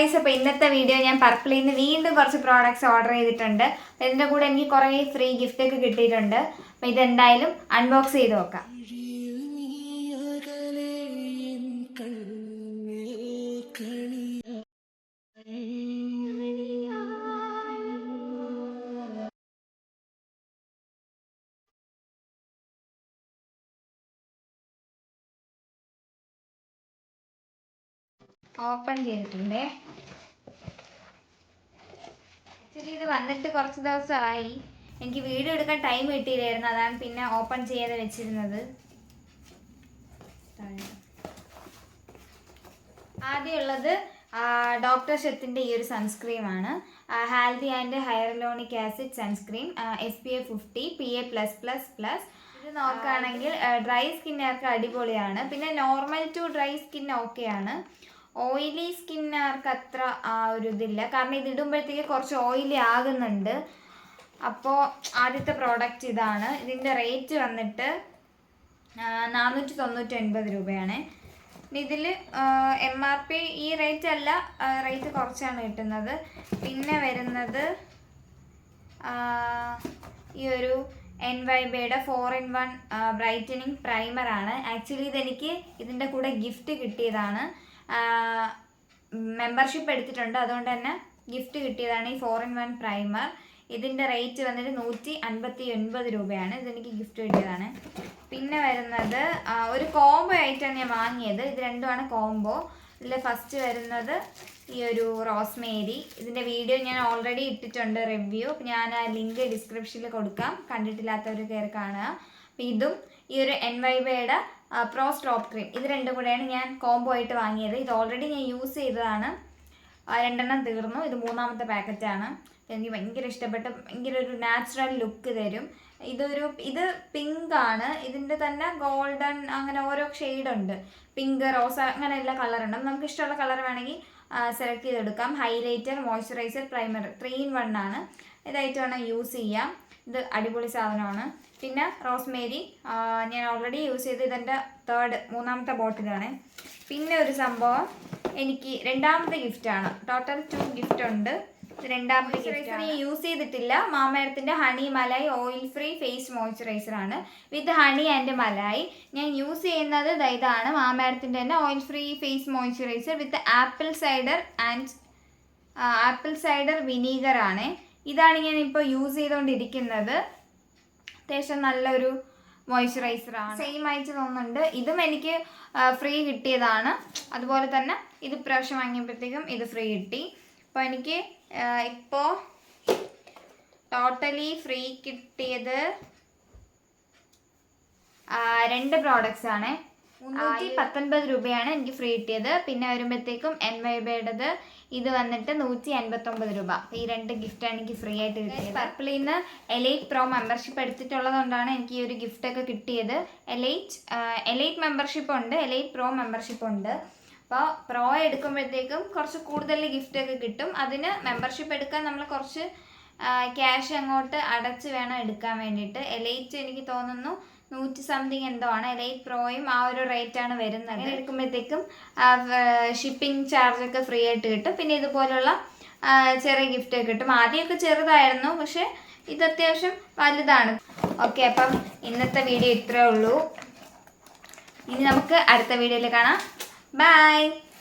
Guys, അപ്പോൾ ഇന്നത്തെ video ഞാൻ പർപ്പിളിൽ നിന്ന് വീണ്ടും കുറച്ച് പ്രോഡക്റ്റ്സ് ഓർഡർ ചെയ്തിട്ടുണ്ട്. അപ്പോൾ ഇതിൻ്റെ കൂടെ എനിക്ക് കുറേ ഫ്രീ ഗിഫ്റ്റ് ഒക്കെ കിട്ടിയിട്ടുണ്ട്. അപ്പോൾ ഇതെന്തായാലും അൺബോക്സ് ചെയ്ത് നോക്കാം. ഓപ്പൺ ചെയ്തിട്ടുണ്ടേ. ആക്ച്വലി ഇത് വന്നിട്ട് കുറച്ച് ദിവസമായി. എനിക്ക് വീഡിയോ എടുക്കാൻ ടൈം കിട്ടിയില്ലായിരുന്നു, അതാണ് പിന്നെ ഓപ്പൺ ചെയ്യാതെ വെച്ചിരുന്നത്. ആദ്യമുള്ളത് ഡോക്ടർ ഷെത്തിൻ്റെ ഈ ഒരു സൺസ്ക്രീമാണ്. Haldi and hyaluronic acid sunscreen, SPF 50 PA+++. ഇത് നോക്കുകയാണെങ്കിൽ ഡ്രൈ സ്കിന്നുകാർക്ക് അടിപൊളിയാണ്. പിന്നെ നോർമൽ ടു ഡ്രൈ സ്കിൻ ഓക്കെയാണ്. ഓയിലി സ്കിന്നുകാർക്ക് അത്ര ഒരു ഇതില്ല, കാരണം ഇത് ഇടുമ്പോഴത്തേക്ക് കുറച്ച് ഓയിലി ആകുന്നുണ്ട്. അപ്പോൾ ആദ്യത്തെ പ്രോഡക്റ്റ് ഇതാണ്. ഇതിൻ്റെ റേറ്റ് വന്നിട്ട് 499 രൂപയാണ്. ഇതിൽ MRP ഈ റേറ്റ് അല്ല, റേറ്റ് കുറച്ചാണ് കിട്ടുന്നത്. പിന്നെ വരുന്നത് ഈ ഒരു NYBയുടെ 4-in-1 ബ്രൈറ്റനിങ് പ്രൈമറാണ്. ആക്ച്വലി ഇതെനിക്ക് ഇതിൻ്റെ കൂടെ ഗിഫ്റ്റ് കിട്ടിയതാണ്. മെമ്പർഷിപ്പ് എടുത്തിട്ടുണ്ട്, അതുകൊണ്ട് തന്നെ ഗിഫ്റ്റ് കിട്ടിയതാണ് ഈ 4-in-1 പ്രൈമർ. ഇതിൻ്റെ റേറ്റ് വന്നിട്ട് 159 രൂപയാണ്. ഇതെനിക്ക് ഗിഫ്റ്റ് കിട്ടിയതാണ്. പിന്നെ വരുന്നത് ഒരു കോംബോ ആയിട്ടാണ് ഞാൻ വാങ്ങിയത്. ഇത് രണ്ടുമാണ് കോംബോ. ഇതിൽ ഫസ്റ്റ് വരുന്നത് ഈ ഒരു റോസ്മേരി. ഇതിൻ്റെ വീഡിയോ ഞാൻ ഓൾറെഡി ഇട്ടിട്ടുണ്ട്, റിവ്യൂ. ഞാൻ ആ ലിങ്ക് ഡിസ്ക്രിപ്ഷനിൽ കൊടുക്കാം, കണ്ടിട്ടില്ലാത്തവർ കയറി കാണുക. അപ്പം ഇതും ഈ ഒരു NYBയുടെ പ്രോ സ്ട്രോപ്പ് ക്രീം, ഇത് രണ്ടും കൂടെയാണ് ഞാൻ കോംബോ ആയിട്ട് വാങ്ങിയത്. ഇത് ഓൾറെഡി ഞാൻ യൂസ് ചെയ്തതാണ്, 2 എണ്ണം തീർന്നു. ഇത് 3ാമത്തെ പാക്കറ്റാണ്. എനിക്ക് ഭയങ്കര ഇഷ്ടപ്പെട്ട, ഭയങ്കര ഒരു നാച്ചുറൽ ലുക്ക് തരും. ഇത് പിങ്ക് ആണ്. ഇതിൻ്റെ തന്നെ ഗോൾഡൻ, അങ്ങനെ ഓരോ ഷെയ്ഡുണ്ട്. പിങ്ക്, റോസ്, അങ്ങനെ എല്ലാ കളറുണ്ട്. നമുക്ക് ഇഷ്ടമുള്ള കളർ വേണമെങ്കിൽ സെലക്ട് ചെയ്തെടുക്കാം. ഹൈലൈറ്റർ, മോയ്സ്ചറൈസർ, പ്രൈമർ 3-in-1 ആണ്. ഇതായിട്ട് വേണം യൂസ് ചെയ്യാം. ഇത് അടിപൊളി സാധനമാണ്. പിന്നെ റോസ്മേരി ഞാൻ ഓൾറെഡി യൂസ് ചെയ്ത്, ഇതെൻ്റെ 3ാമത്തെ ബോട്ടിലാണ്. പിന്നെ ഒരു സംഭവം എനിക്ക് 2ാമത്തെ ഗിഫ്റ്റാണ്. ടോട്ടൽ 2 ഗിഫ്റ്റ് ഉണ്ട്. ഇത് 2ാമത്തെ ഗിഫ്റ്റ്. ഞാൻ യൂസ് ചെയ്തിട്ടില്ല. മാമഎർത്തിൻ്റെ honey malai oil free face മോയ്സ്ചറൈസറാണ് വിത്ത് ഹണി ആൻഡ് മലായി. ഞാൻ യൂസ് ചെയ്യുന്നത് ഇതാണ്, മാമഎർത്തിൻ്റെ തന്നെ oil free face moisturiser with apple cider vinegar ആണ്. ഇതാണ് ഞാൻ ഇപ്പോൾ യൂസ് ചെയ്തുകൊണ്ടിരിക്കുന്നത്. അത്യാവശ്യം നല്ലൊരു മോയ്സ്ചറൈസറാണ്. സെയിം ആയിട്ട് തോന്നുന്നുണ്ട്. ഇതും എനിക്ക് ഫ്രീ കിട്ടിയതാണ്. അതുപോലെ തന്നെ ഇത് പ്രാവശ്യം വാങ്ങിയപ്പോഴത്തേക്കും ഇത് ഫ്രീ കിട്ടി. അപ്പോൾ എനിക്ക് ഇപ്പോൾ ടോട്ടലി ഫ്രീ കിട്ടിയത് 2 പ്രോഡക്റ്റ്സ് ആണ്. 319 രൂപയാണ് എനിക്ക് ഫ്രീ കിട്ടിയത്. പിന്നെ വരുമ്പോഴത്തേക്കും NYBയുടേത് ഇത് വന്നിട്ട് 159 രൂപ. ഈ 2 ഗിഫ്റ്റാണ് എനിക്ക് ഫ്രീ ആയിട്ട് കിട്ടിയത്. പർപ്പിളിൽ നിന്ന് എലൈറ്റ് പ്രോ മെമ്പർഷിപ്പ് എടുത്തിട്ടുള്ളത് കൊണ്ടാണ് എനിക്ക് ഈ ഒരു ഗിഫ്റ്റൊക്കെ കിട്ടിയത്. എലൈറ്റ് മെമ്പർഷിപ്പ് ഉണ്ട്, എലൈറ്റ് പ്രോ മെമ്പർഷിപ്പ് ഉണ്ട്. അപ്പോൾ പ്രോ എടുക്കുമ്പോഴത്തേക്കും കുറച്ച് കൂടുതൽ ഗിഫ്റ്റൊക്കെ കിട്ടും. അതിന് മെമ്പർഷിപ്പ് എടുക്കാൻ നമ്മൾ കുറച്ച് ക്യാഷ് അങ്ങോട്ട് അടച്ച് വേണം എടുക്കാൻ വേണ്ടിയിട്ട്. എലൈറ്റ് എനിക്ക് തോന്നുന്നു 100 സംതിങ് എന്തോ ആണ്. എലൈറ്റ് പ്രോയും ആ ഒരു റേറ്റാണ് വരുന്നത്. അങ്ങനെ എടുക്കുമ്പോഴത്തേക്കും ഷിപ്പിംഗ് ചാർജൊക്കെ ഫ്രീ ആയിട്ട് കിട്ടും. പിന്നെ ഇതുപോലുള്ള ചെറിയ ഗിഫ്റ്റൊക്കെ കിട്ടും. ആദ്യമൊക്കെ ചെറുതായിരുന്നു, പക്ഷേ ഇത് അത്യാവശ്യം വലുതാണ്. ഓക്കെ, അപ്പം ഇന്നത്തെ വീഡിയോ ഇത്രയേ ഉള്ളൂ. ഇനി നമുക്ക് അടുത്ത വീഡിയോയിൽ കാണാം. ബൈ.